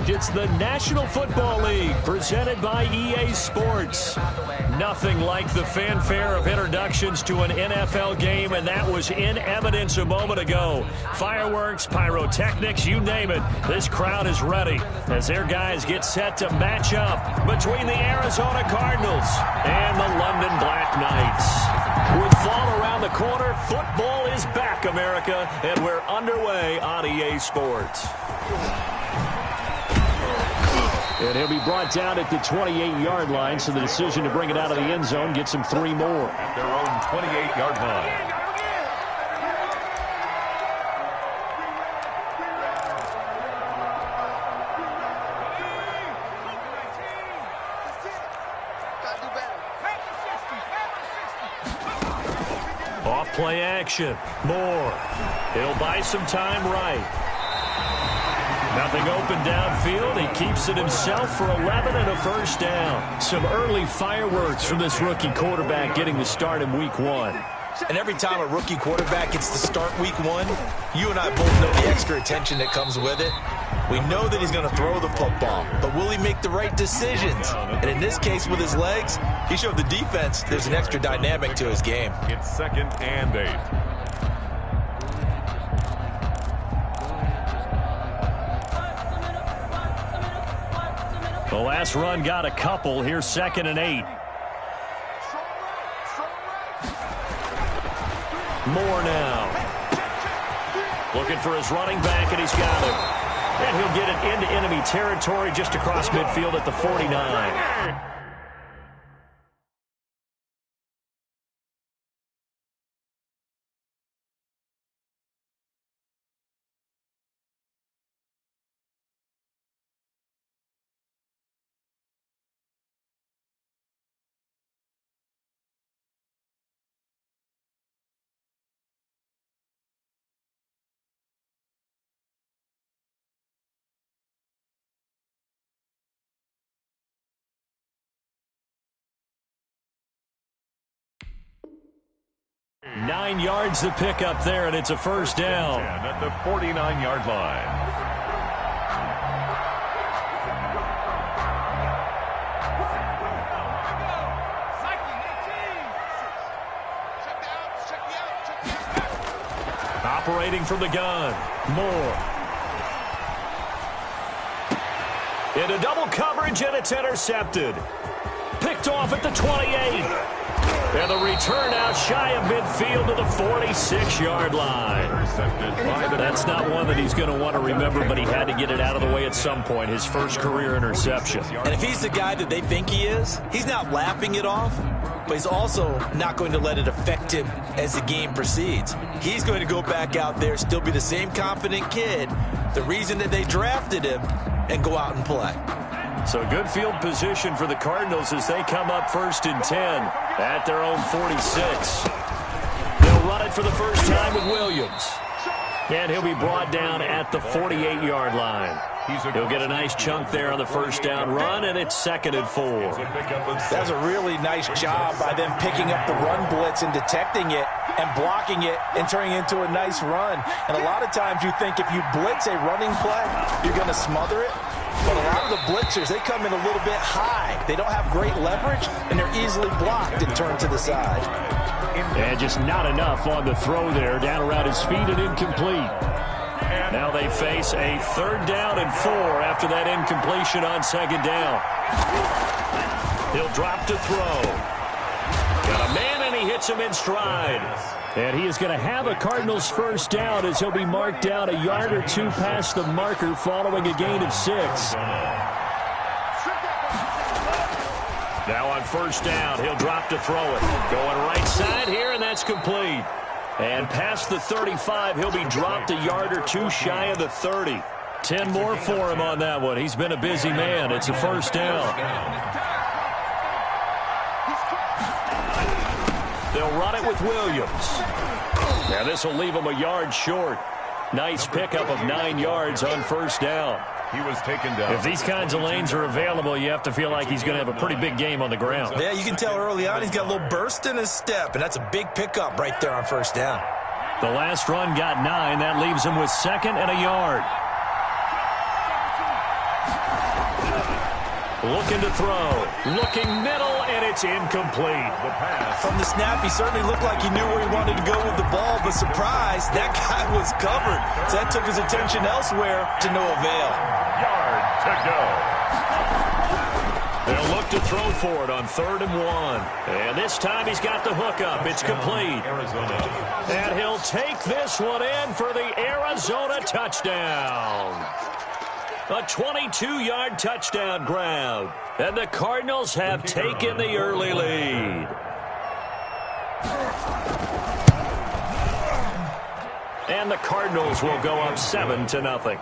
It's the National Football League presented by EA Sports. Nothing like the fanfare of introductions to an NFL game, and that was in evidence a moment ago. Fireworks, pyrotechnics, you name it. This crowd is ready as their guys get set to match up between the Arizona Cardinals and the London Black Knights. With fall around the corner, football is back, America, and we're underway on EA Sports. And he'll be brought down at the 28-yard line, so the decision to bring it out of the end zone gets him 3 more. At their own 28-yard line. Off play action. Moore. He'll buy some time right. Nothing open downfield. He keeps it himself for 11 and a first down. Some early fireworks from this rookie quarterback getting the start in week 1. And every time a rookie quarterback gets to start week 1, you and I both know the extra attention that comes with it. We know that he's going to throw the football, but will he make the right decisions? And in this case, with his legs, he showed the defense there's an extra dynamic to his game. It's 2nd and 8. The last run got a couple. Here's 2nd and 8. Moore now. Looking for his running back, and he's got it. And he'll get it into enemy territory just across midfield at the 49. Nine yards to pick up there, and it's a first down. And at the 49-yard line. Operating from the gun. Moore. Into double coverage, and it's intercepted. Picked off at the 28. And the return out shy of midfield to the 46-yard line. That's not one that he's going to want to remember, but he had to get it out of the way at some point, his first career interception. And if he's the guy that they think he is, he's not laughing it off, but he's also not going to let it affect him as the game proceeds. He's going to go back out there, still be the same confident kid, the reason that they drafted him, and go out and play. So good field position for the Cardinals as they come up 1st and 10 at their own 46. They'll run it for the first time with Williams. And he'll be brought down at the 48-yard line. He'll get a nice chunk there on the first down run, and it's 2nd and 4. That was a really nice job by them picking up the run blitz and detecting it and blocking it and turning it into a nice run. And a lot of times you think if you blitz a running play, you're going to smother it. But a lot of the blitzers, they come in a little bit high. They don't have great leverage, and they're easily blocked and turned to the side. And just not enough on the throw there, down around his feet and incomplete. Now they face a 3rd down and 4 after that incompletion on 2nd down. He'll drop to throw. Got a man, and he hits him in stride. And he is going to have a Cardinals first down as he'll be marked down a yard or 2 past the marker following a gain of 6. Now on 1st down, he'll drop to throw it. Going right side here, and that's complete. And past the 35, he'll be dropped a yard or 2 shy of the 30. 10 more for him on that one. He's been a busy man. It's a first down. They'll run it with Williams. Now this will leave him a yard short. Nice pickup of 9 yards on 1st down. He was taken down. If these kinds of lanes are available, you have to feel like he's going to have a pretty big game on the ground. Yeah, you can tell early on he's got a little burst in his step, and that's a big pickup right there on 1st down. The last run got 9. That leaves him with 2nd and a yard. Looking to throw. Looking middle, and it's incomplete. The pass. From the snap, he certainly looked like he knew where he wanted to go with the ball, but surprise, that guy was covered. So that took his attention elsewhere to no avail. Yard to go. They'll look to throw for it on 3rd and 1. And this time he's got the hook up. It's complete. Arizona. And he'll take this one in for the Arizona touchdown. A 22-yard touchdown grab. And the Cardinals have taken the early lead. And the Cardinals will go up 7-0.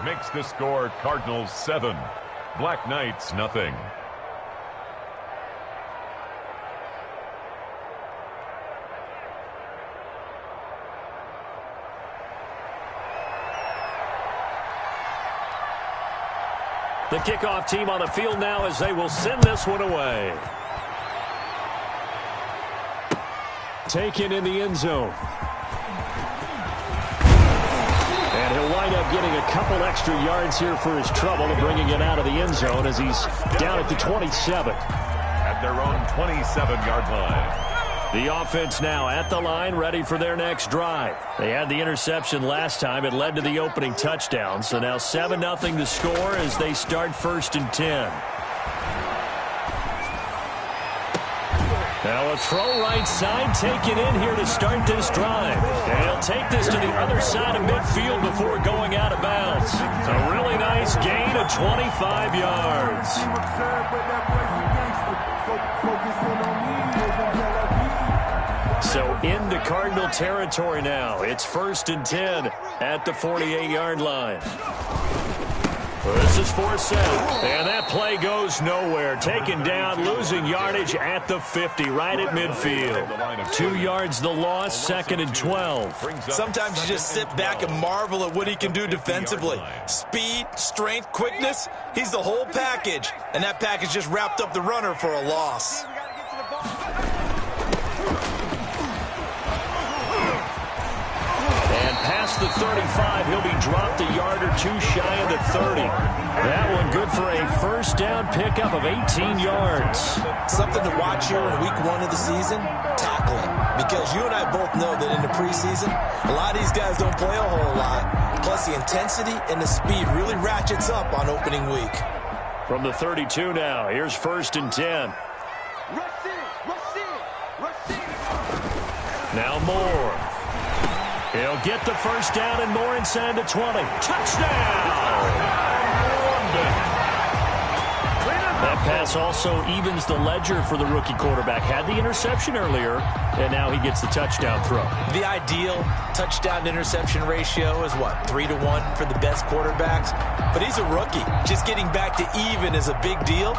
Makes the score Cardinals 7. Black Knights nothing. The kickoff team on the field now as they will send this one away. Taken in the end zone. And he'll wind up getting a couple extra yards here for his trouble and bringing it out of the end zone as he's down at the 27. At their own 27-yard line. The offense now at the line, ready for their next drive. They had the interception last time. It led to the opening touchdown. So now 7-0 to score as they start 1st and 10. Now a throw right side taken in here to start this drive. And he'll take this to the other side of midfield before going out of bounds. A really nice gain of 25 yards. So into Cardinal territory now. It's 1st and 10 at the 48-yard line. This is 4th out. And that play goes nowhere. Taken down, losing yardage at the 50, right at midfield. 2 yards the loss, 2nd and 12. Sometimes you just sit back and marvel at what he can do defensively. Speed, strength, quickness, he's the whole package. And that package just wrapped up the runner for a loss. Past the 35, he'll be dropped a yard or 2 shy of the 30. That one good for a 1st down pickup of 18 yards. Something to watch here in week 1 of the season, tackling. Because you and I both know that in the preseason, a lot of these guys don't play a whole lot. Plus the intensity and the speed really ratchets up on opening week. From the 32 now, here's 1st and 10. Now Moore. He'll get the 1st down and more inside the 20. Touchdown! That pass also evens the ledger for the rookie quarterback. Had the interception earlier, and now he gets the touchdown throw. The ideal touchdown-interception ratio is, what, 3-to-1 for the best quarterbacks? But he's a rookie. Just getting back to even is a big deal.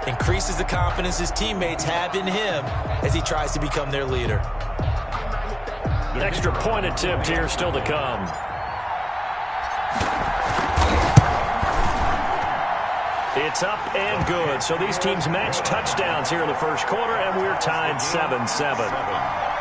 Increases the confidence his teammates have in him as he tries to become their leader. Extra point attempt here still to come. It's up and good. So these teams match touchdowns here in the 1st quarter, and we're tied 7-7.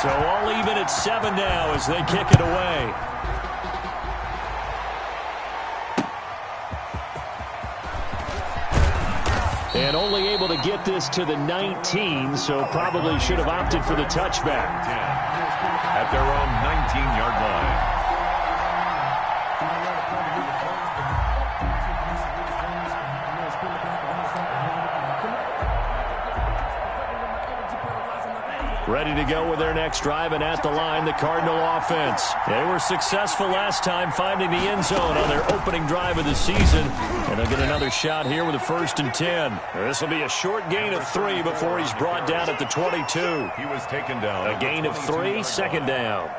So all even at 7 now as they kick it away. And only able to get this to the 19, so probably should have opted for the touchback. At their own 19-yard line. Ready to go with their next drive, and at the line, the Cardinal offense. They were successful last time finding the end zone on their opening drive of the season, and they'll get another shot here with a 1st and 10. This will be a short gain of 3 before he's brought down at the 22. He was taken down. A gain of 3, 2nd down.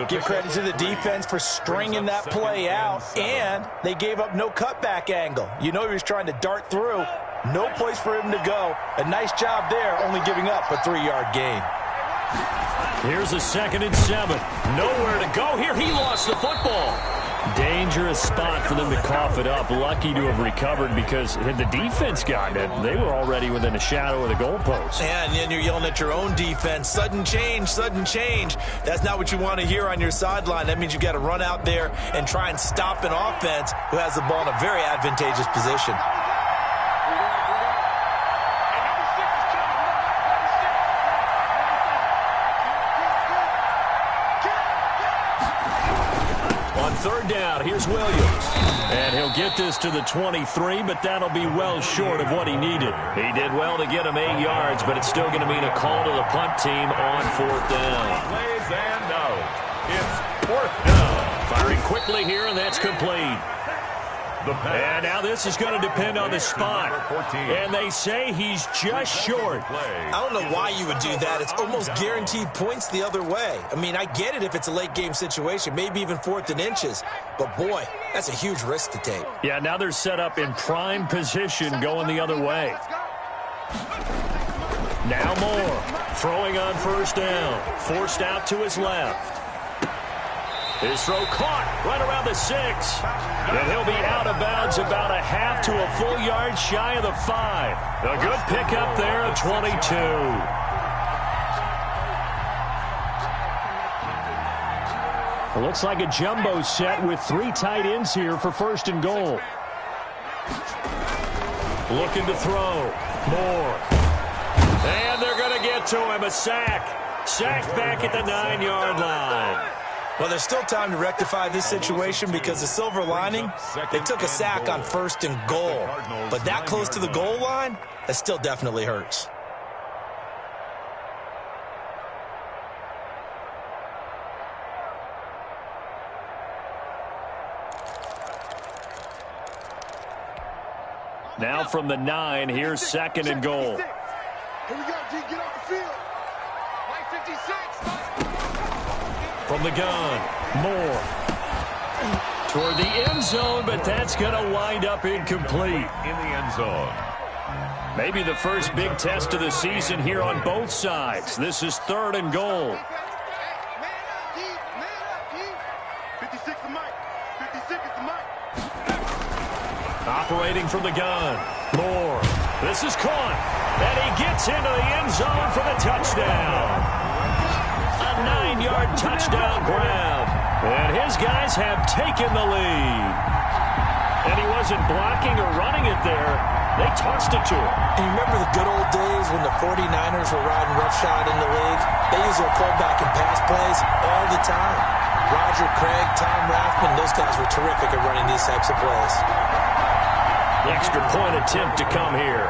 Give credit to the defense for stringing that play out, and they gave up no cutback angle. You know he was trying to dart through. No place for him to go. A nice job there, only giving up a 3-yard gain. Here's a 2nd and 7. Nowhere to go here. He lost the football. Dangerous spot for them to cough it up. Lucky to have recovered because had the defense gotten it, they were already within a shadow of the goalpost. And then you're yelling at your own defense. Sudden change, sudden change. That's not what you want to hear on your sideline. That means you've got to run out there and try and stop an offense who has the ball in a very advantageous position. Third down, here's Williams. And he'll get this to the 23, but that'll be well short of what he needed. He did well to get him 8 yards, but it's still going to mean a call to the punt team on 4th down. Plays and out. It's 4th down. Firing quickly here, and that's complete. And now this is going to depend on the spot. And they say he's just short. I don't know why you would do that. It's almost guaranteed points the other way. I mean, I get it if it's a late game situation, maybe even 4th and inches. But, boy, that's a huge risk to take. Yeah, now they're set up in prime position going the other way. Now Moore throwing on 1st down. Forced out to his left. His throw caught right around the 6. And he'll be out of bounds about a half to a full yard shy of the 5. A good pickup there at 22. It looks like a jumbo set with 3 tight ends here for 1st and goal. Looking to throw. Moore. And they're going to get to him. A sack. Sacked back at the 9-yard line. Well, there's still time to rectify this situation because the silver lining, they took a sack on 1st and goal. But that close to the goal line, that still definitely hurts. Now from the 9, here's 2nd and goal. Here we go, G, get off the field. White 56. From the gun, Moore. Toward the end zone, but that's going to wind up incomplete. In the end zone. Maybe the first big test of the season here on both sides. This is 3rd and goal. Man up, G. 56 is Mike. 56 is the Mike. Operating from the gun, Moore. This is caught, and he gets into the end zone for the touchdown. A 9-yard touchdown grab. And his guys have taken the lead. And he wasn't blocking or running it there. They tossed it to him. And you remember the good old days when the 49ers were riding roughshod in the league? They used their pullback and pass plays all the time. Roger Craig, Tom Rathman, those guys were terrific at running these types of plays. Extra point attempt to come here.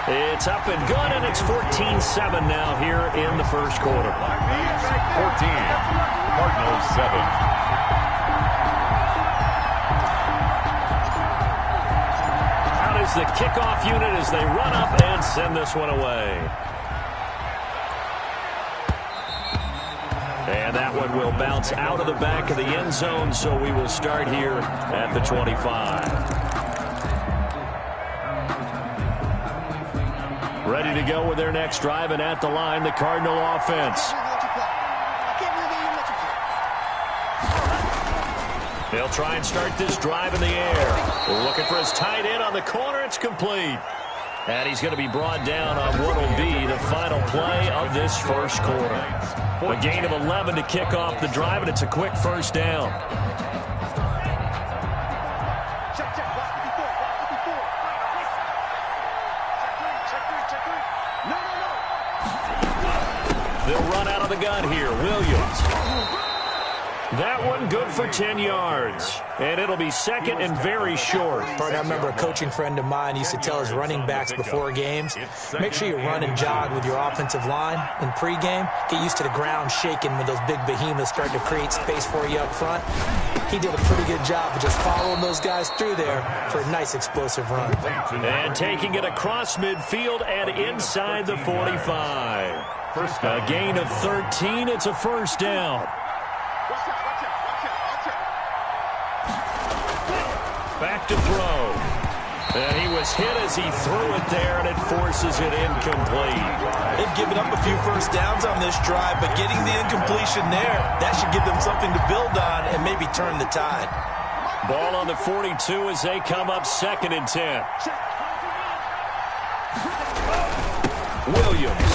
It's up and good, and it's 14-7 now here in the first quarter. 14. Cardinals 7. Out is the kickoff unit as they run up and send this one away. And that one will bounce out of the back of the end zone, so we will start here at the 25. Ready to go with their next drive, and at the line, the Cardinal offense. They'll try and start this drive in the air. Looking for his tight end on the corner. It's complete. And he's going to be brought down on what will be the final play of this first quarter. A gain of 11 to kick off the drive, and it's a quick first down. They'll run out of the gun here. Williams. That one good for 10 yards. And it'll be 2nd and very short. I remember a coaching friend of mine used to tell his running backs before games, make sure you run and jog with your offensive line in pregame. Get used to the ground shaking when those big behemoths start to create space for you up front. He did a pretty good job of just following those guys through there for a nice explosive run. And taking it across midfield and inside the 45. A gain of 13. It's a first down. Back to throw. And he was hit as he threw it there, and it forces it incomplete. They've given up a few first downs on this drive, but getting the incompletion there, that should give them something to build on and maybe turn the tide. Ball on the 42 as they come up 2nd and 10. Williams.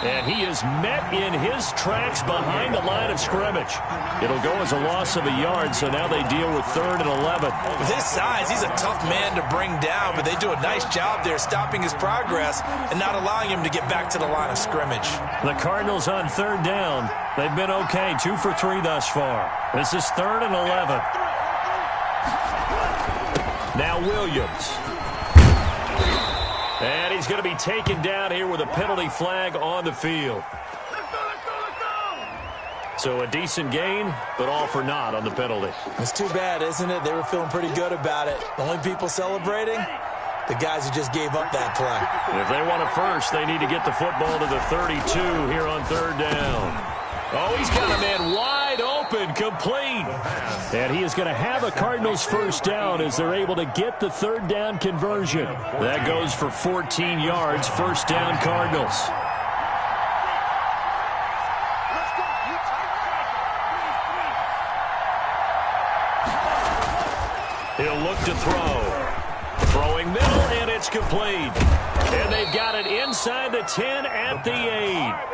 And he is met in his tracks behind the line of scrimmage. It'll go as a loss of a yard, so now they deal with 3rd and 11. With his size, he's a tough man to bring down, but they do a nice job there stopping his progress and not allowing him to get back to the line of scrimmage. The Cardinals on 3rd down. They've been okay, 2 for 3 thus far. This is 3rd and 11. Now Williams. And he's going to be taken down here with a penalty flag on the field. So a decent gain, but all for naught on the penalty. It's too bad, isn't it? They were feeling pretty good about it. The only people celebrating, the guys who just gave up that play. If they want a first, they need to get the football to the 32 here on 3rd down. Oh, he's got a man wide open, complete. And he is going to have a Cardinals first down as they're able to get the 3rd down conversion. That goes for 14 yards, first down Cardinals. He'll look to throw. Throwing middle, and it's complete. And they've got it inside the 10 at the 8.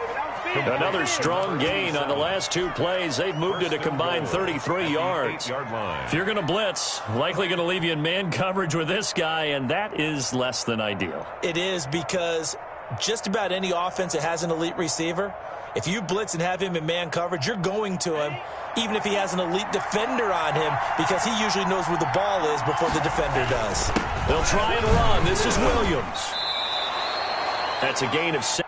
Another strong gain on the last 2 plays. They've moved it a combined 33 yards. If you're going to blitz, likely going to leave you in man coverage with this guy, and that is less than ideal. It is, because just about any offense that has an elite receiver, if you blitz and have him in man coverage, you're going to him, even if he has an elite defender on him, because he usually knows where the ball is before the defender does. They'll try and run. This is Williams. That's a gain of 7.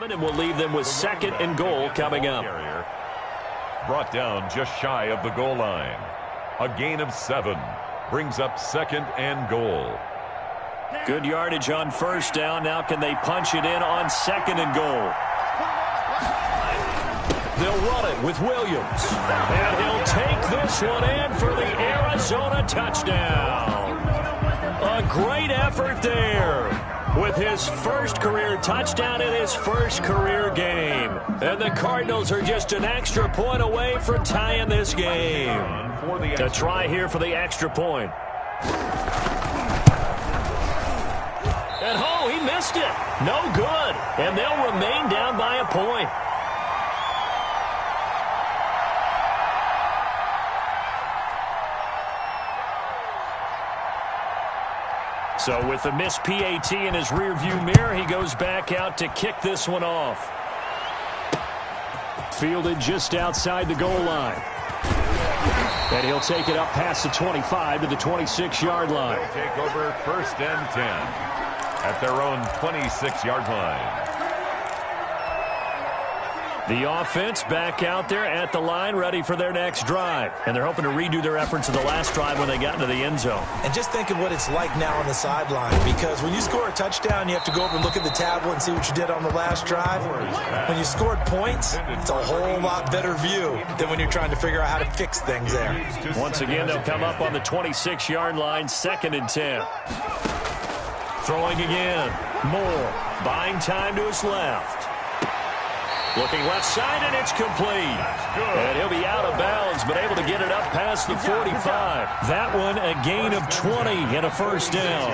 And we'll leave them with 2nd and goal coming up. Brought down just shy of the goal line. A gain of 7 brings up 2nd and goal. Good yardage on first down. Now can they punch it in on 2nd and goal? They'll run it with Williams. And he'll take this one in for the Arizona touchdown. A great effort there, with his first career touchdown in his first career game. And the Cardinals are just an extra point away from tying this game. To try here for the extra point. And oh, he missed it. No good. And they'll remain down by a point. So with the missed PAT in his rearview mirror, he goes back out to kick this one off. Fielded just outside the goal line. And he'll take it up past the 25 to the 26-yard line. They'll take over 1st and 10 at their own 26-yard line. The offense back out there at the line, ready for their next drive. And they're hoping to redo their efforts of the last drive when they got into the end zone. And just think of what it's like now on the sideline, because when you score a touchdown, you have to go over and look at the tablet and see what you did on the last drive. When you scored points, it's a whole lot better view than when you're trying to figure out how to fix things there. Once again, they'll come up on the 26-yard line, 2nd and 10. Throwing again. Moore buying time to his left. Looking left side, and it's complete. And he'll be out of bounds, but able to get it up past the 45. That one a gain of 20 and a first down.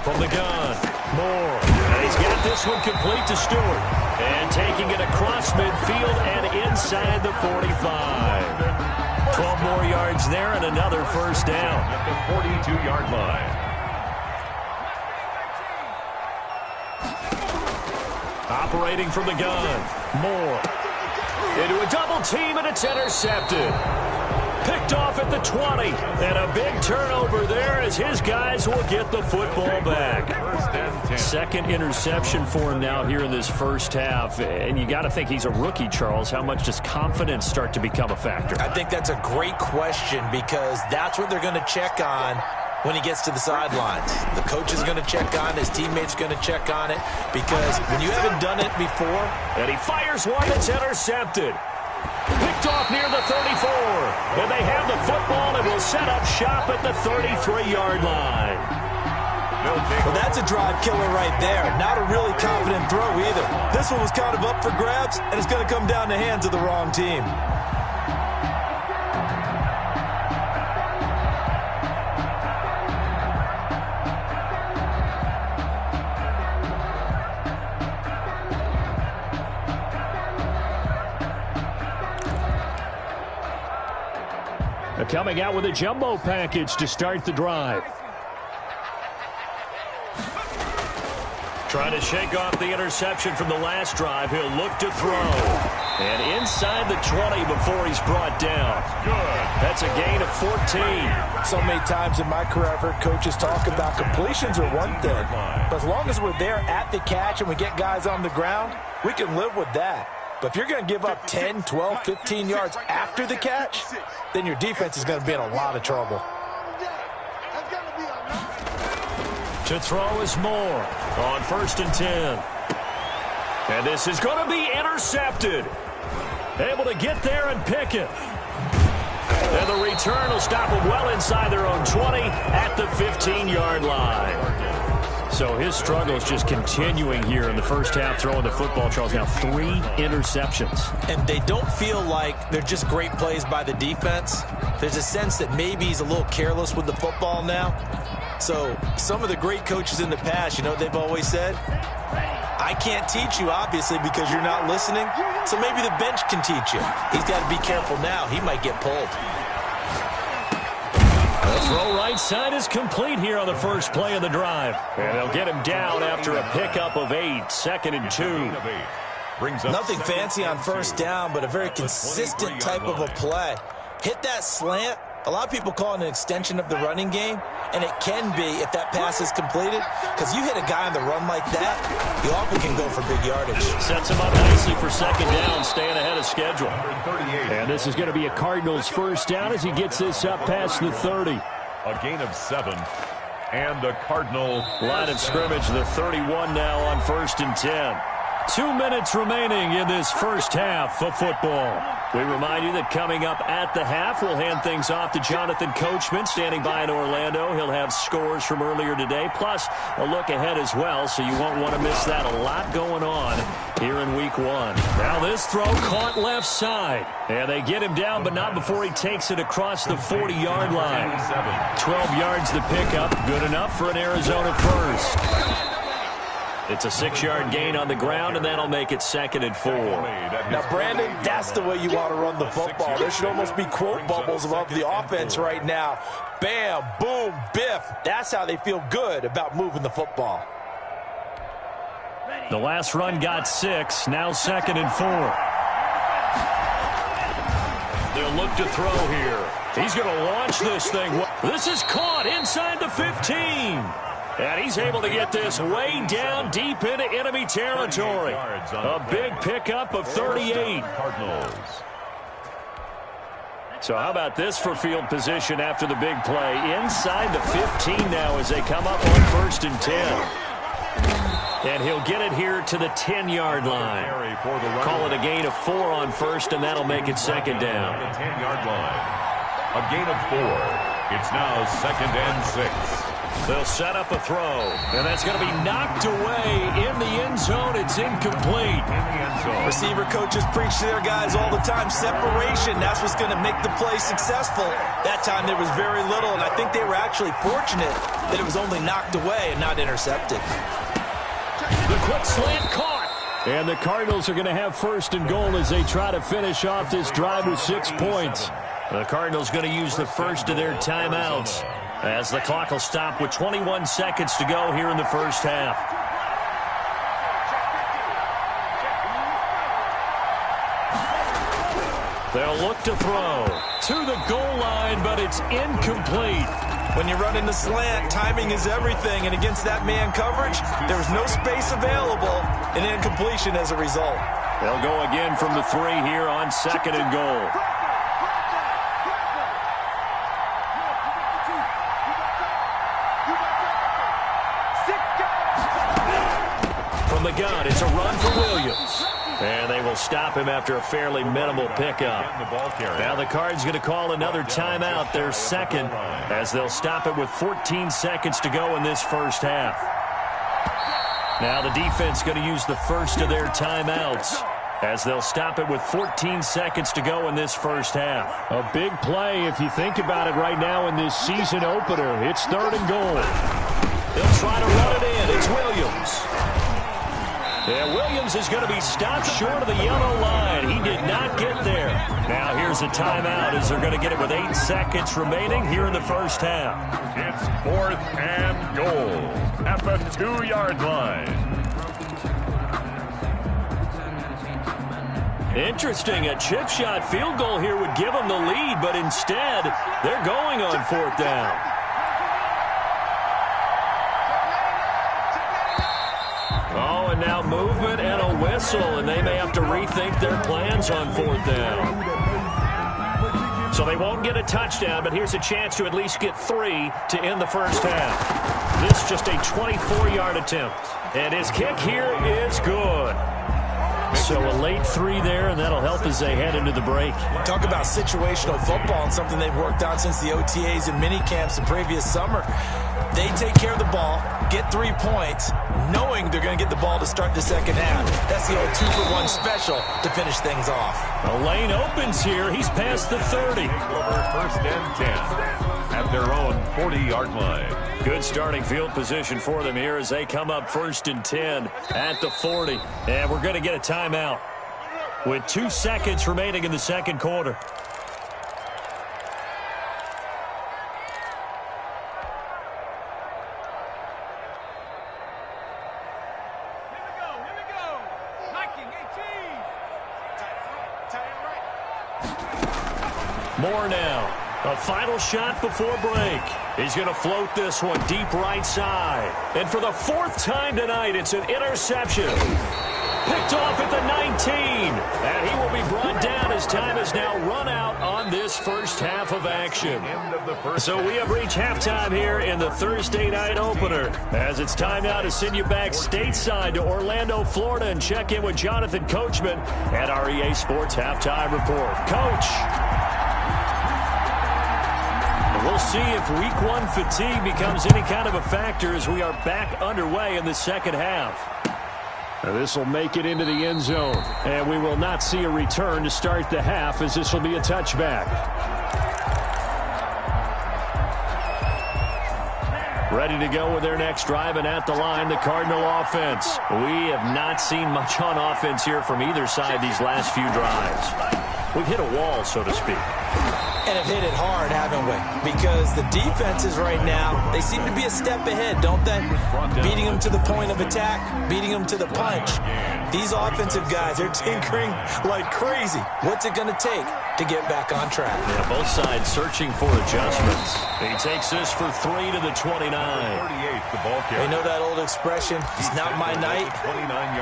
From the gun, Moore. And he's got this one complete to Stewart. And taking it across midfield and inside the 45. 12 more yards there and another first down. At the 42-yard line. Operating from the gun. Moore. Into a double team, and it's intercepted. Picked off at the 20. And a big turnover there as his guys will get the football back. Second interception for him now here in this first half. And you got to think he's a rookie, Charles. How much does confidence start to become a factor? I think that's a great question because that's what they're going to check on when he gets to the sidelines. The coach is going to check on it. His teammates are going to check on it because when you haven't done it before. And he fires one that's intercepted. Picked off near the 34. And they have the football and will set up shop at the 33-yard line. Well, that's a drive killer right there. Not a really confident throw either. This one was kind of up for grabs, and it's going to come down the hands of the wrong team. Coming out with a jumbo package to start the drive. Trying to shake off the interception from the last drive. He'll look to throw. And inside the 20 before he's brought down. Good. That's a gain of 14. So many times in my career I've heard coaches talk about completions are one thing. But as long as we're there at the catch and we get guys on the ground, we can live with that. But if you're going to give up 10, 12, 15 yards after the catch, then your defense is going to be in a lot of trouble. To throw is Moore on 1st and 10. And this is going to be intercepted. Able to get there and pick it. And the return will stop them well inside their own 20 at the 15-yard line. So his struggle is just continuing here in the first half, throwing the football, Charles. Now 3 interceptions. And they don't feel like they're just great plays by the defense. There's a sense that maybe he's a little careless with the football now. So some of the great coaches in the past, you know what they've always said? I can't teach you, obviously, because you're not listening. So maybe the bench can teach you. He's got to be careful now. He might get pulled. The throw right side is complete here on the first play of the drive. And they'll get him down after a pickup of 8, 2nd and 2. Nothing fancy on first down, but a very consistent type of a play. Hit that slant. A lot of people call it an extension of the running game, and it can be if that pass is completed, because you hit a guy on the run like that, you often can go for big yardage. Sets him up nicely for 2nd down, staying ahead of schedule. And this is going to be a Cardinals first down as he gets this up past the 30. A gain of 7, and a Cardinal line of scrimmage, the 31 now on 1st and 10. 2 minutes remaining in this first half of football. We remind you that coming up at the half, we'll hand things off to Jonathan Coachman, standing by in Orlando. He'll have scores from earlier today, plus a look ahead as well, so you won't want to miss that. A lot going on here in Week 1. Now this throw caught left side. And they get him down, but not before he takes it across the 40-yard line. 12 yards to pick up. Good enough for an Arizona first. It's a 6-yard gain on the ground, and that'll make it 2nd and 4. Now, Brandon, that's the way you want to run the football. There should almost be quote bubbles above the offense right now. Bam, boom, biff. That's how they feel good about moving the football. The last run got 6, now 2nd and 4. They'll look to throw here. He's going to launch this thing. This is caught inside the 15. And he's able to get this way down deep into enemy territory. A big pickup of 38. So how about this for field position after the big play? Inside the 15 now as they come up on 1st and 10. And he'll get it here to the 10-yard line. Call it a gain of 4 on 1st, and that'll make it 2nd down. 10-yard line. A gain of 4. It's now 2nd and 6. They'll set up a throw, and that's going to be knocked away in the end zone. It's incomplete. Receiver coaches preach to their guys all the time. Separation, that's what's going to make the play successful. That time there was very little, and I think they were actually fortunate that it was only knocked away and not intercepted. The quick slant caught. And the Cardinals are going to have 1st and goal as they try to finish off this drive with 6 points. The Cardinals going to use the first of their timeouts as the clock will stop with 21 seconds to go here in the first half. They'll look to throw to the goal line, but it's incomplete. When you run in the slant, timing is everything, and against that man coverage, there's no space available, and incompletion as a result. They'll go again from the 3 here on 2nd and goal. From the gun, it's a run for Williams. And they will stop him after a fairly minimal pickup. Now the Cards going to call another timeout, their second, as they'll stop it with 14 seconds to go in this first half. Now the defense going to use the first of their timeouts, as they'll stop it with 14 seconds to go in this first half. A big play if you think about it right now in this season opener. It's 3rd and goal. They'll try to run it in. It's Williams. Yeah, Williams is going to be stopped short of the yellow line. He did not get there. Now here's a timeout as they're going to get it with 8 seconds remaining here in the first half. It's 4th and goal at the 2-yard line. Interesting. A chip shot field goal here would give them the lead, but instead they're going on 4th down. Oh, and now movement and a whistle, and they may have to rethink their plans on 4th down. So they won't get a touchdown, but here's a chance to at least get 3 to end the first half. This just a 24-yard attempt. And his kick here is good. So a late 3 there, and that'll help as they head into the break. Talk about situational football and something they've worked on since the OTAs and mini camps the previous summer. They take care of the ball, get 3 points, knowing they're going to get the ball to start the second half. That's the old 2-for-1 special to finish things off. A lane opens here. He's past the 30. Over 1st and 10 at their own 40-yard line. Good starting field position for them here as they come up 1st and 10 at the 40. And we're going to get a timeout with 2 seconds remaining in the second quarter. More now. A final shot before break. He's going to float this one deep right side. And for the 4th time tonight, it's an interception. Picked off at the 19. And he will be brought down as time has now run out on this first half of action. So we have reached halftime here in the Thursday night opener, as it's time now to send you back stateside to Orlando, Florida, and check in with Jonathan Coachman at our EA Sports Halftime Report. Coach. We'll see if Week 1 fatigue becomes any kind of a factor as we are back underway in the second half. This will make it into the end zone, and we will not see a return to start the half, as this will be a touchback. Ready to go with their next drive, and at the line, the Cardinal offense. We have not seen much on offense here from either side these last few drives. We've hit a wall, so to speak. And have hit it hard, haven't we? Because the defenses right now, they seem to be a step ahead, don't they? Beating them to the point of attack, beating them to the punch. These offensive guys are tinkering like crazy. What's it going to take to get back on track? Yeah, both sides searching for adjustments. He takes this for 3 to the 29. They know that old expression, it's not my night.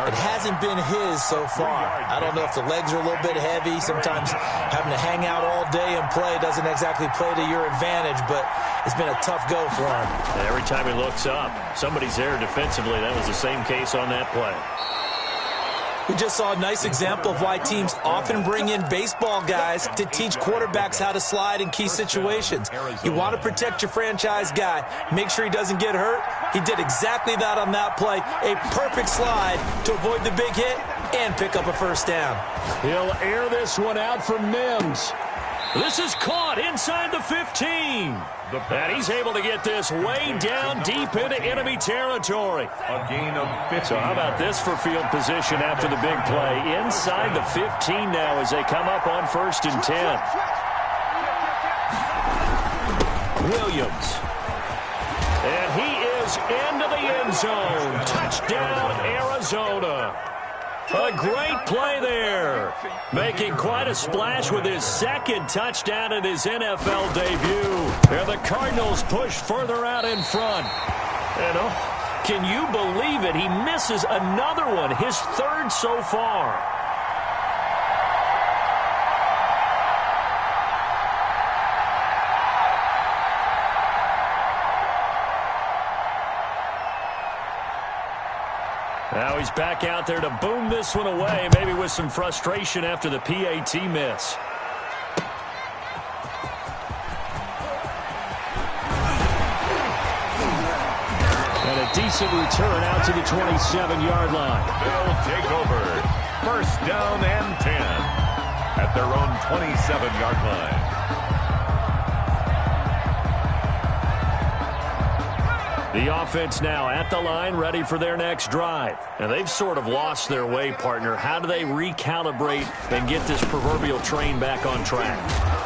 It hasn't been his so far. I don't know if the legs are a little bit heavy. Sometimes having to hang out all day and play doesn't exactly play to your advantage, but it's been a tough go for him. And every time he looks up, somebody's there defensively. That was the same case on that play. We just saw a nice example of why teams often bring in baseball guys to teach quarterbacks how to slide in key situations. You want to protect your franchise guy. Make sure he doesn't get hurt. He did exactly that on that play. A perfect slide to avoid the big hit and pick up a first down. He'll air this one out for Mims. This is caught inside the 15. And he's able to get this way down deep into enemy territory. A gain of 50. So how about this for field position after the big play? Inside the 15 now as they come up on 1st and 10. Williams. And he is into the end zone. Touchdown, Arizona. A great play there. Making quite a splash with his second touchdown in his NFL debut. And the Cardinals push further out in front. And can you believe it? He misses another one, his third so far. Now he's back out there to boom this one away, maybe with some frustration after the PAT miss. And a decent return out to the 27-yard line. They'll take over. First down and 10 at their own 27-yard line. The offense now at the line, ready for their next drive. And they've sort of lost their way, partner. How do they recalibrate and get this proverbial train back on track?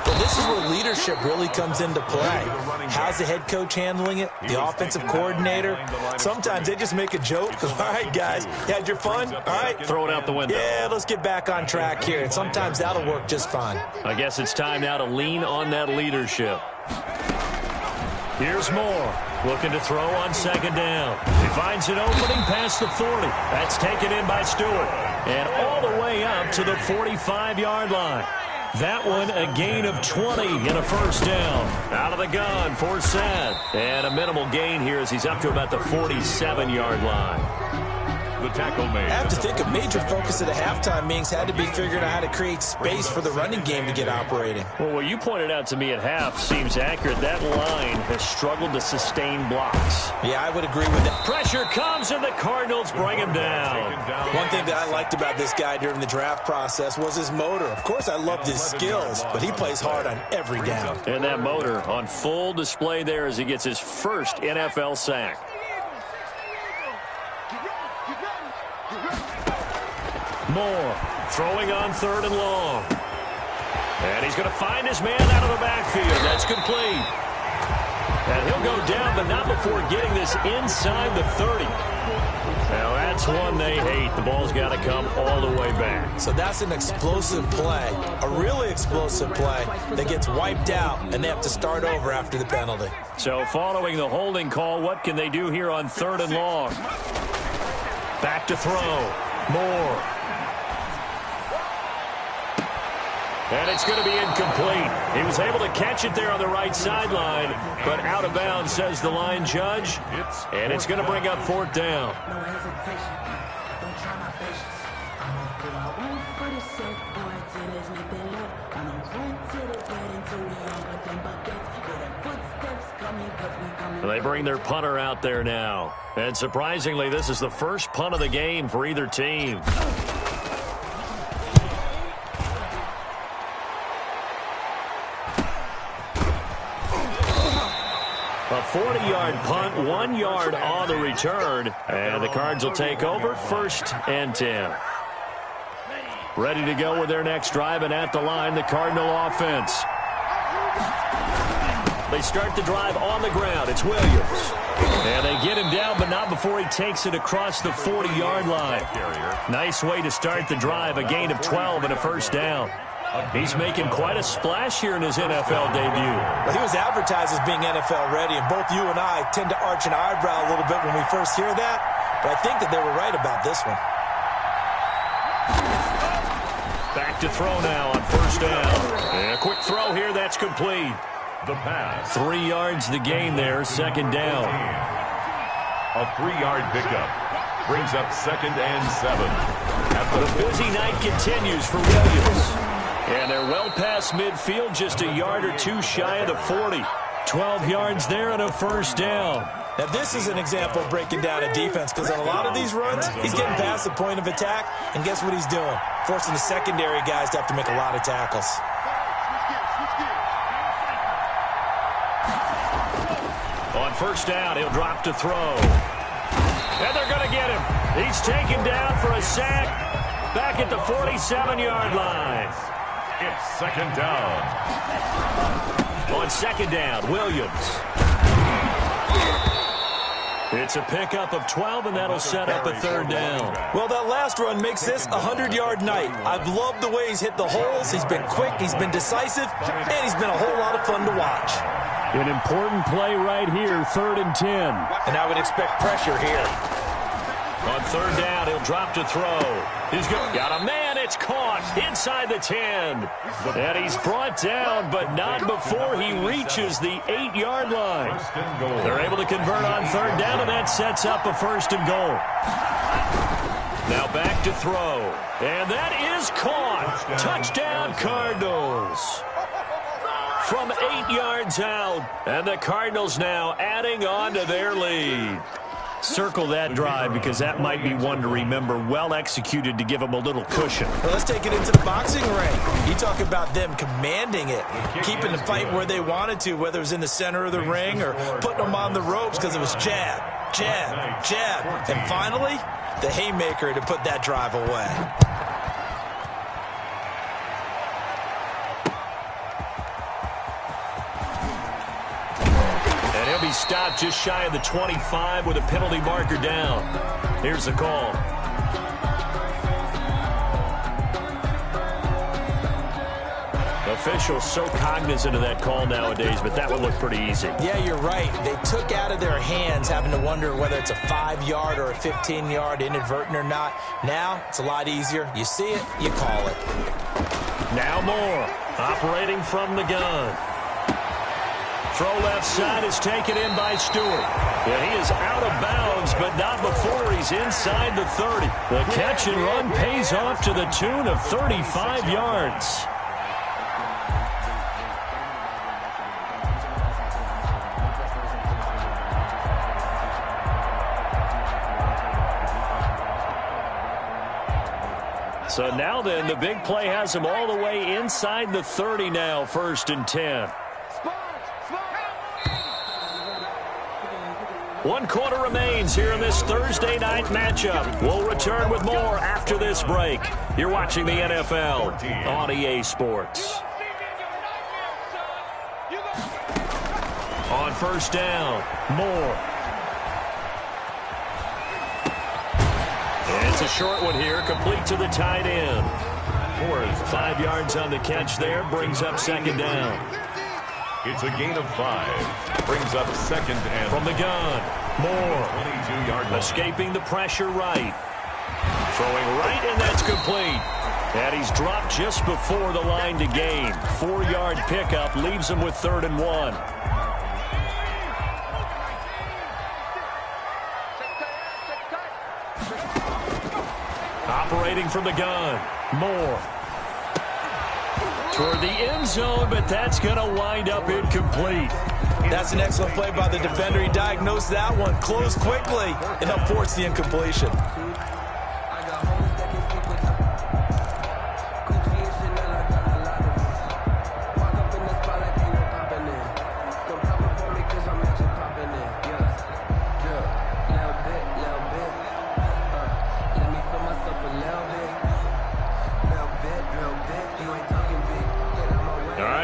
Well, this is where leadership really comes into play. How's the head coach handling it? The offensive coordinator? Sometimes they just make a joke. All right, guys, you had your fun? All right. Throw it out the window. Yeah, let's get back on track here. And sometimes that'll work just fine. I guess it's time now to lean on that leadership. Here's Moore, looking to throw on second down. He finds an opening past the 40. That's taken in by Stewart. And all the way up to the 45-yard line. That one a gain of 20 and a first down. Out of the gun for Seth. And a minimal gain here as he's up to about the 47-yard line. The tackle made. I have to think a major focus at a halftime meetings had to be figuring out how to create space for the running game to get operating. Well, what you pointed out to me at half seems accurate. That line has struggled to sustain blocks. Yeah, I would agree with that. Pressure comes and the Cardinals bring him down. One thing that I liked about this guy during the draft process was his motor. Of course, I loved his skills, but he plays hard on every down. And that motor on full display there as he gets his first NFL sack. Moore throwing on third and long. And he's going to find his man out of the backfield. That's complete. And he'll go down, but not before getting this inside the 30. Now, that's one they hate. The ball's got to come all the way back. So that's an explosive play, a really explosive play that gets wiped out, and they have to start over after the penalty. So following the holding call, what can they do here on third and long? Back to throw. Moore. And it's going to be incomplete. He was able to catch it there on the right sideline, but out of bounds, says the line judge. And it's going to bring up fourth down. They bring their punter out there now. And surprisingly, this is the first punt of the game for either team. A 40-yard punt, 1 yard on the return. And the Cards will take over, first and 10. Ready to go with their next drive, and at the line, the Cardinal offense. They start the drive on the ground. It's Williams. And they get him down, but not before he takes it across the 40-yard line. Nice way to start the drive, a gain of 12 and a first down. He's making quite a splash here in his NFL debut. Well, he was advertised as being NFL ready, and both you and I tend to arch an eyebrow a little bit when we first hear that, but I think that they were right about this one. Back to throw now on first down. And a quick throw here, that's complete. The pass. 3 yards the gain there, second down. A 3-yard pickup brings up second and 7. The busy night continues for Williams. And they're well past midfield, just a yard or two shy of the 40. 12 yards there and a first down. Now, this is an example of breaking down a defense, because on a lot of these runs, he's getting past the point of attack, and guess what he's doing? Forcing the secondary guys to have to make a lot of tackles. On first down, he'll drop to throw. And they're going to get him. He's taken down for a sack back at the 47-yard line. It's second down. On second down, Williams. It's a pickup of 12, and that'll set up a third down. Well, that last run makes this a 100-yard night. I've loved the way he's hit the holes. He's been quick, he's been decisive, and he's been a whole lot of fun to watch. An important play right here, 3rd and 10. And I would expect pressure here. On 3rd down, he'll drop to throw. He's got a man. It's caught inside the 10. And he's brought down, but not before he reaches the 8-yard line. They're able to convert on 3rd down, and that sets up a 1st and goal. Now back to throw. And that is caught. Touchdown, Cardinals. From 8 yards out. And the Cardinals now adding on to their lead. Circle that drive because that might be one to remember. Well executed to give them a little cushion. Well, let's take it into the boxing ring. You talk about them commanding it, keeping the fight where they wanted to, whether it was in the center of the ring or putting them on the ropes because it was jab, jab, jab. And finally, the haymaker to put that drive away. He stopped just shy of the 25 with a penalty marker down. Here's the call. Officials so cognizant of that call nowadays, but that would look pretty easy. Yeah, you're right. They took out of their hands having to wonder whether it's a 5-yard or a 15-yard, inadvertent or not. Now, it's a lot easier. You see it, you call it. Now Moore, operating from the gun. Throw left side is taken in by Stewart. Yeah, he is out of bounds, but not before he's inside the 30. The catch and run pays off to the tune of 35 yards. So now then, the big play has him all the way inside the 30 now, 1st and 10. 1 quarter remains here in this Thursday night matchup. We'll return with more after this break. You're watching the NFL on EA Sports. On 1st down, Moore. And it's a short one here, complete to the tight end. Moore is 5 yards on the catch there, brings up 2nd down. It's a gain of 5. Brings up 2nd and from the gun. Moore 22-yard line. Escaping the pressure right. Throwing right, and that's complete. And he's dropped just before the line to gain. 4-yard pickup leaves him with 3rd and 1. Operating from the gun. Moore. Toward the end zone, but that's going to wind up incomplete. That's an excellent play by the defender. He diagnosed that one, closed quickly, and helped force the incompletion.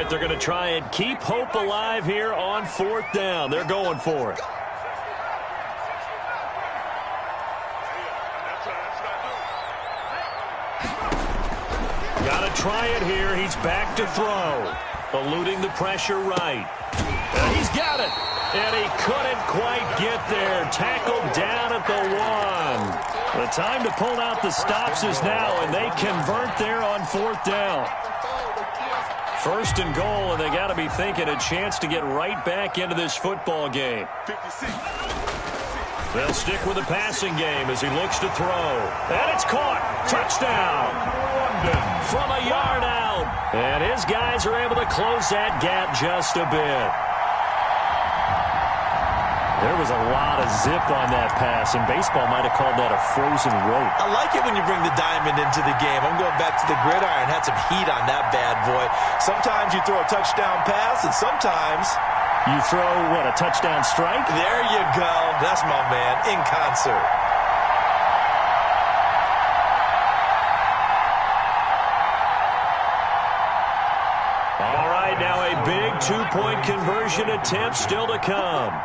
They're going to try and keep hope alive here on 4th down. They're going for it. Got to try it here. He's back to throw. Eluding the pressure right. And he's got it. And he couldn't quite get there. Tackled down at the 1. The time to pull out the stops is now, and they convert there on 4th down. 1st and goal, and they got to be thinking a chance to get right back into this football game. They'll stick with the passing game as he looks to throw. And it's caught. Touchdown. From a yard out. And his guys are able to close that gap just a bit. There was a lot of zip on that pass, and baseball might have called that a frozen rope. I like it when you bring the diamond into the game. I'm going back to the gridiron. Had some heat on that bad boy. Sometimes you throw a touchdown pass, and sometimes you throw, what, a touchdown strike? There you go. That's my man, in concert. All right, now a big 2-point conversion attempt still to come.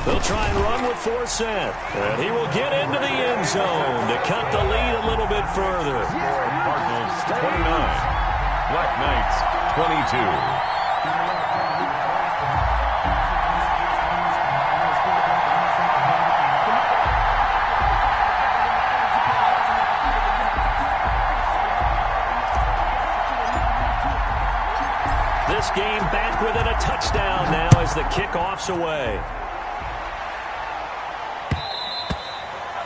They'll try and run with 4 set. And he will get into the end zone to cut the lead a little bit further. Cardinals 29, Black Knights 22. This game back within a touchdown now as the kickoff's away.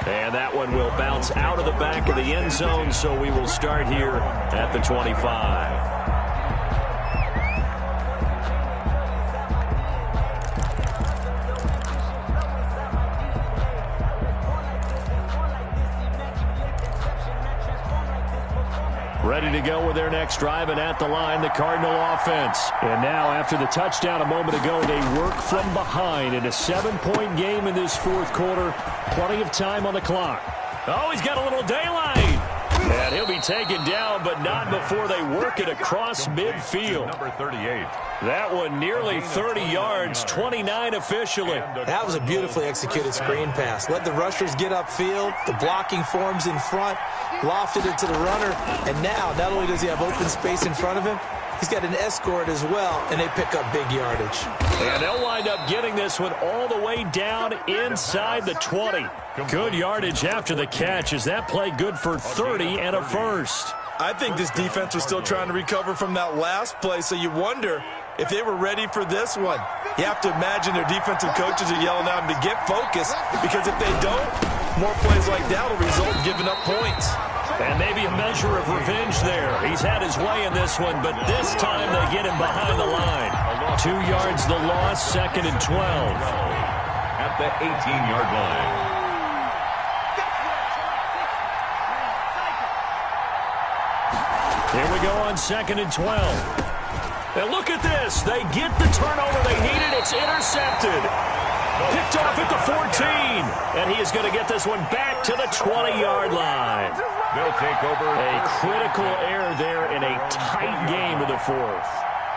And that one will bounce out of the back of the end zone, so we will start here at the 25. Ready to go with their next drive, and at the line, the Cardinal offense. And now, after the touchdown a moment ago, they work from behind in a 7-point game in this fourth quarter. Plenty of time on the clock. Oh, he's got a little daylight. And he'll be taken down, but not before they work it across midfield. Number 38. That one nearly 30 yards, 29 officially. That was a beautifully executed screen pass. Let the rushers get upfield. The blocking forms in front. Lofted it to the runner. And now, not only does he have open space in front of him, he's got an escort as well, and they pick up big yardage. And they'll wind up getting this one all the way down inside the 20. Good yardage after the catch. Is that play good for 30 and a first? I think this defense was still trying to recover from that last play, so you wonder if they were ready for this one. You have to imagine their defensive coaches are yelling at them to get focused, because if they don't, more plays like that will result in giving up points. And maybe a measure of revenge there. He's had his way in this one, but this time they get him behind the line. 2 yards the loss, 2nd and 12. At the 18-yard line. Here we go on 2nd and 12. And look at this. They get the turnover they needed. It's intercepted. Picked off at the 14. And he is going to get this one back to the 20-yard line. They'll take over. A critical error there in a tight game of the fourth.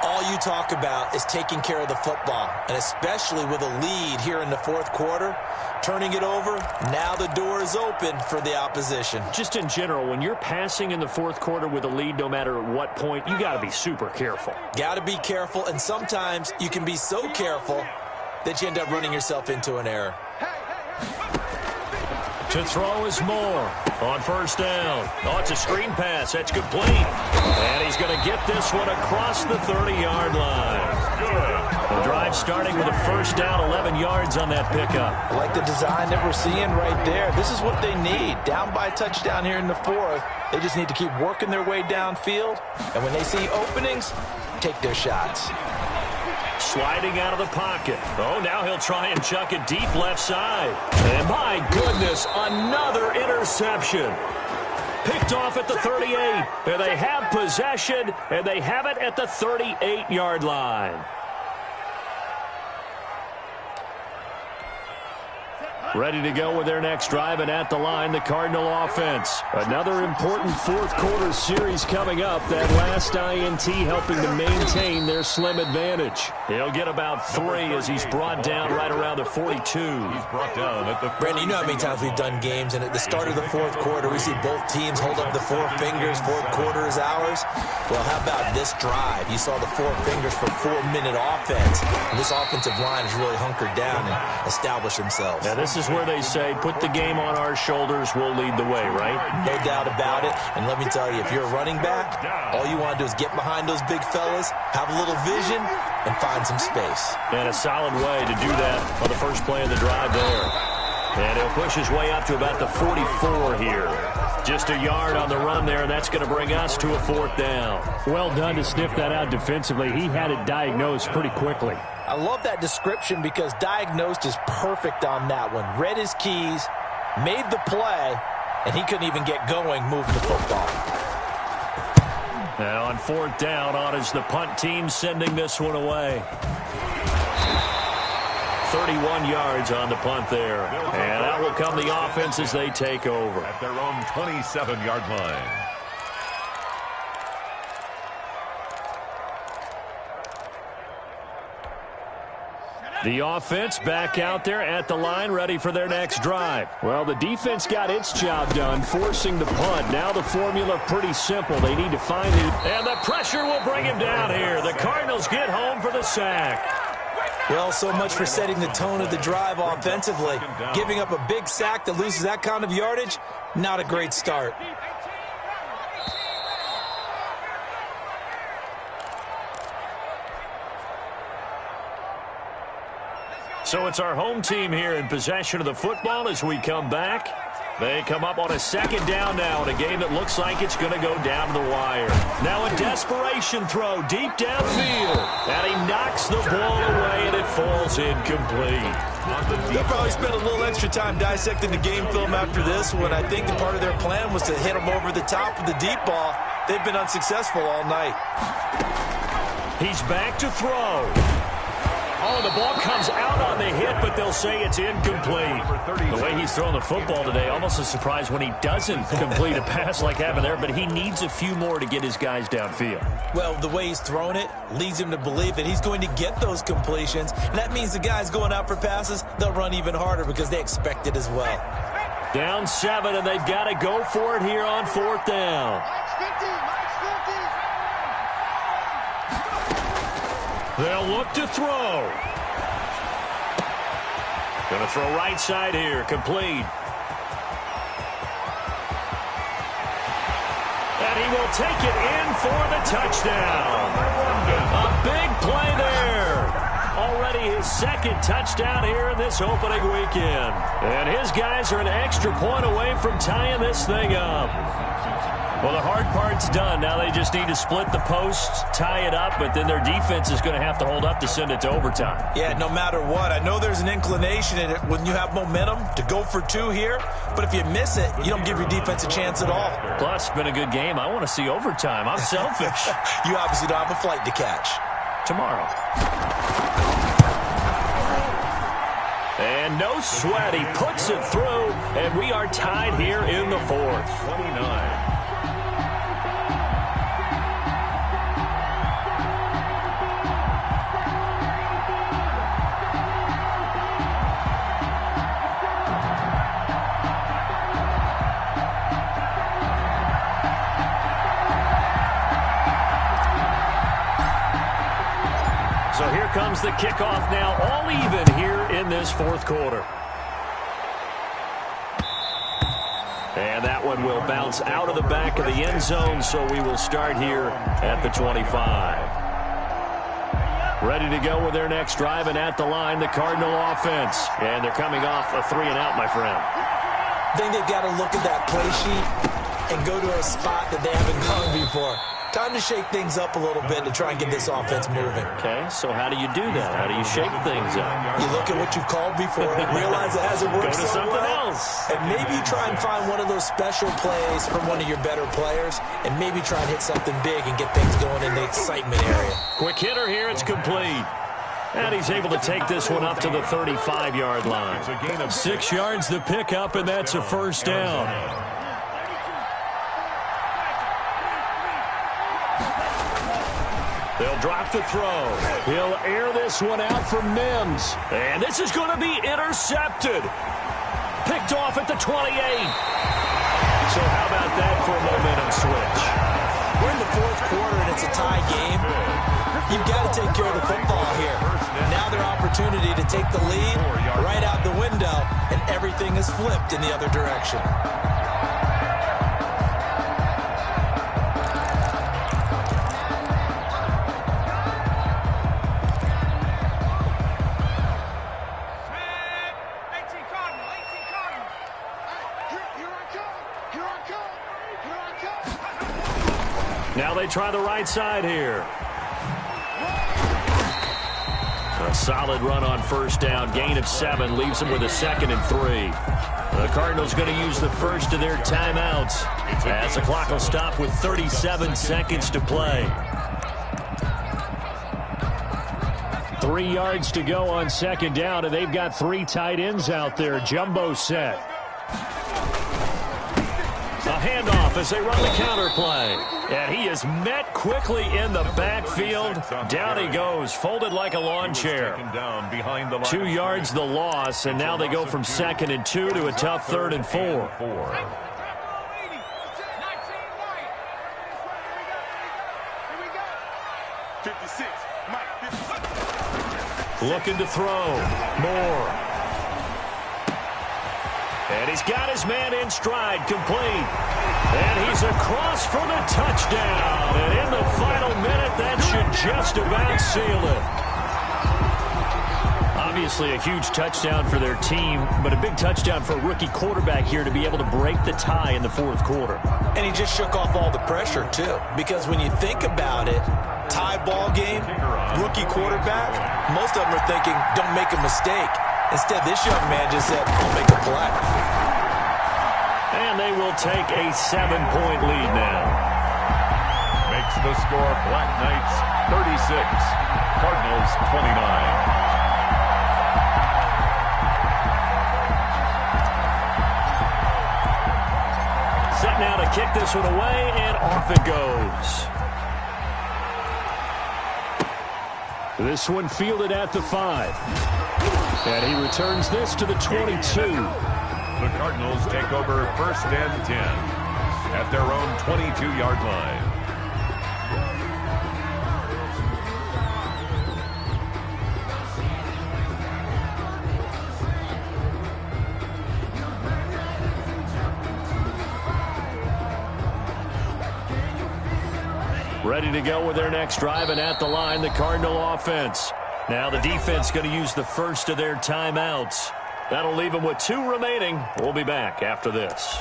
All you talk about is taking care of the football, and especially with a lead here in the fourth quarter, turning it over, now the door is open for the opposition. Just in general, when you're passing in the fourth quarter with a lead, no matter at what point, you got to be super careful. Got to be careful, and sometimes you can be so careful that you end up running yourself into an error. To throw is Moore on first down. Oh, it's a screen pass. That's complete. And he's going to get this one across the 30-yard line. The drive starting with a first down, 11 yards on that pickup. I like the design that we're seeing right there. This is what they need. Down by a touchdown here in the fourth. They just need to keep working their way downfield. And when they see openings, take their shots. Sliding out of the pocket. Oh, now he'll try and chuck it deep left side. And my goodness, another interception. Picked off at the 38. And they have possession, and they have it at the 38-yard line. Ready to go with their next drive, and at the line, the Cardinal offense. Another important fourth quarter series coming up. That last INT helping to maintain their slim advantage. He'll get about 3 as he's brought down right around the 42. He's brought down at the 30. Brandon, you know how many times we've done games, and at the start of the fourth quarter, we see both teams hold up the 4 fingers, fourth quarter is ours. Well, how about this drive? You saw the 4 fingers for 4-minute offense, and this offensive line has really hunkered down and established themselves. Now, this is where they say, put the game on our shoulders, we'll lead the way, right? No doubt about it. And let me tell you, if you're a running back, all you want to do is get behind those big fellas, have a little vision, and find some space. And a solid way to do that on the first play of the drive there. And he'll push his way up to about the 44 here. Just a yard on the run there, and that's going to bring us to a 4th down. Well done to sniff that out defensively. He had it diagnosed pretty quickly. I love that description because diagnosed is perfect on that one. Read his keys, made the play, and he couldn't even get going moving the football. Now on 4th down, on is the punt team sending this one away. 31 yards on the punt there. And out will come the offense as they take over. At their own 27-yard line. The offense back out there at the line, ready for their next drive. Well, the defense got its job done, forcing the punt. Now the formula pretty simple. They need to find it. And the pressure will bring him down here. The Cardinals get home for the sack. Well, so much for setting the tone of the drive offensively. Giving up a big sack that loses that kind of yardage, not a great start. So it's our home team here in possession of the football as we come back. They come up on a second down now in a game that looks like it's going to go down to the wire. Now a desperation throw deep downfield. And he knocks the ball away, and it falls incomplete. They'll probably spend a little extra time dissecting the game film after this one. I think that part of their plan was to hit them over the top of the deep ball. They've been unsuccessful all night. He's back to throw. Oh, the ball comes out on the hit, but they'll say it's incomplete. The way he's throwing the football today, almost a surprise when he doesn't complete a pass like happened there, but he needs a few more to get his guys downfield. Well, the way he's thrown it leads him to believe that he's going to get those completions. And that means the guys going out for passes, they'll run even harder because they expect it as well. Down 7, and they've got to go for it here on 4th down. They'll look to throw. Going to throw right side here. Complete. And he will take it in for the touchdown. A big play there. Already his second touchdown here in this opening weekend. And his guys are an extra point away from tying this thing up. Well, the hard part's done. Now they just need to split the posts, tie it up, but then their defense is going to have to hold up to send it to overtime. Yeah, no matter what. I know there's an inclination in it when you have momentum to go for 2 here, but if you miss it, you don't give your defense a chance at all. Plus, it's been a good game. I want to see overtime. I'm selfish. You obviously don't have a flight to catch. Tomorrow. And no sweat. He puts it through, and we are tied here in the 4th. 29. So here comes the kickoff now, all even here in this 4th quarter. And that one will bounce out of the back of the end zone, so we will start here at the 25. Ready to go with their next drive, and at the line, the Cardinal offense. And they're coming off a 3-and-out, my friend. I think they've got to look at that play sheet and go to a spot that they haven't gone before. Time to shake things up a little bit to try and get this offense moving. Okay, so how do you do that? How do you shake things up? You look at what you've called before and realize it hasn't worked Go to so something well. else. And maybe you try and find one of those special plays from one of your better players and maybe try and hit something big and get things going in the excitement area. Quick hitter here, it's complete. And he's able to take this one up to the 35-yard line. 6 yards the pickup, and that's a first down. They'll drop the throw. He'll air this one out for Mims. And this is going to be intercepted. Picked off at the 28. So how about that for a momentum switch? We're in the 4th quarter and it's a tie game. You've got to take care of the football here. Now their opportunity to take the lead right out the window, and everything is flipped in the other direction. Now they try the right side here. A solid run on first down. Gain of 7 leaves them with a 2nd and 3. The Cardinals going to use the first of their timeouts as the clock will stop with 37 seconds to play. 3 yards to go on 2nd down, and they've got 3 tight ends out there. Jumbo set. A handoff as they run the counter play. And he is met quickly in the backfield. Down he goes, folded like a lawn chair. 2 yards the loss, and now they go from 2nd and 2 to a tough 3rd and 4. Looking to throw. Moore. And he's got his man in stride, complete. And he's across for the touchdown. And in the final minute, that should just about seal it. Obviously a huge touchdown for their team, but a big touchdown for a rookie quarterback here to be able to break the tie in the 4th quarter. And he just shook off all the pressure, too. Because when you think about it, tie ball game, rookie quarterback, most of them are thinking, don't make a mistake. Instead, this young man just said, I'll make a play. And they will take a 7-point lead now. Makes the score Black Knights 36, Cardinals 29. Set now to kick this one away, and off it goes. This one fielded at the 5. And he returns this to the 22. The Cardinals take over 1st and 10 at their own 22-yard line. Ready to go with their next drive, and at the line, the Cardinal offense. Now the defense going to use the first of their timeouts. That'll leave them with 2 remaining. We'll be back after this.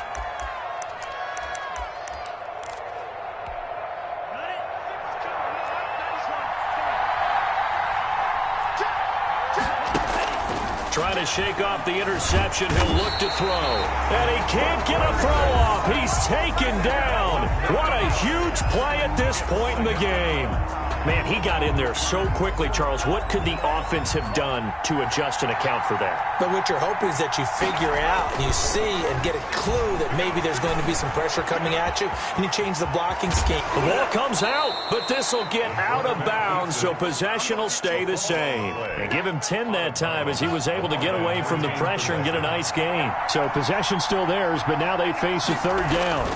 Trying to shake off the interception. He'll look to throw. And he can't get a throw off. He's taken down. What a huge play at this point in the game. Man, he got in there so quickly, Charles. What could the offense have done to adjust and account for that? But what you're hoping is that you figure out and you see and get a clue that maybe there's going to be some pressure coming at you, and you change the blocking scheme. The ball comes out, but this will get out of bounds, so possession will stay the same. And give him 10 that time as he was able to get away from the pressure and get a nice gain. So possession still theirs, but now they face a 3rd down.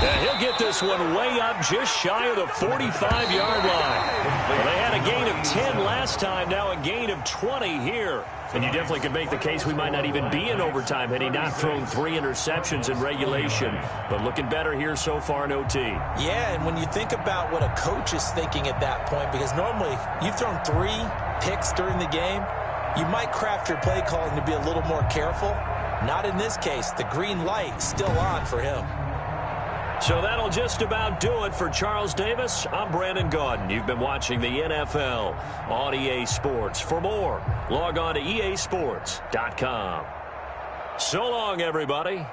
And he'll get this one way up just shy of the 45-yard line. Well, they had a gain of 10 last time, now a gain of 20 here. And you definitely could make the case we might not even be in overtime had he not thrown 3 interceptions in regulation. But looking better here so far in OT. Yeah, and when you think about what a coach is thinking at that point, because normally you've thrown 3 picks during the game, you might craft your play calling to be a little more careful. Not in this case. The green light still on for him. So that'll just about do it for Charles Davis. I'm Brandon Gaudin. You've been watching the NFL on EA Sports. For more, log on to easports.com. So long, everybody.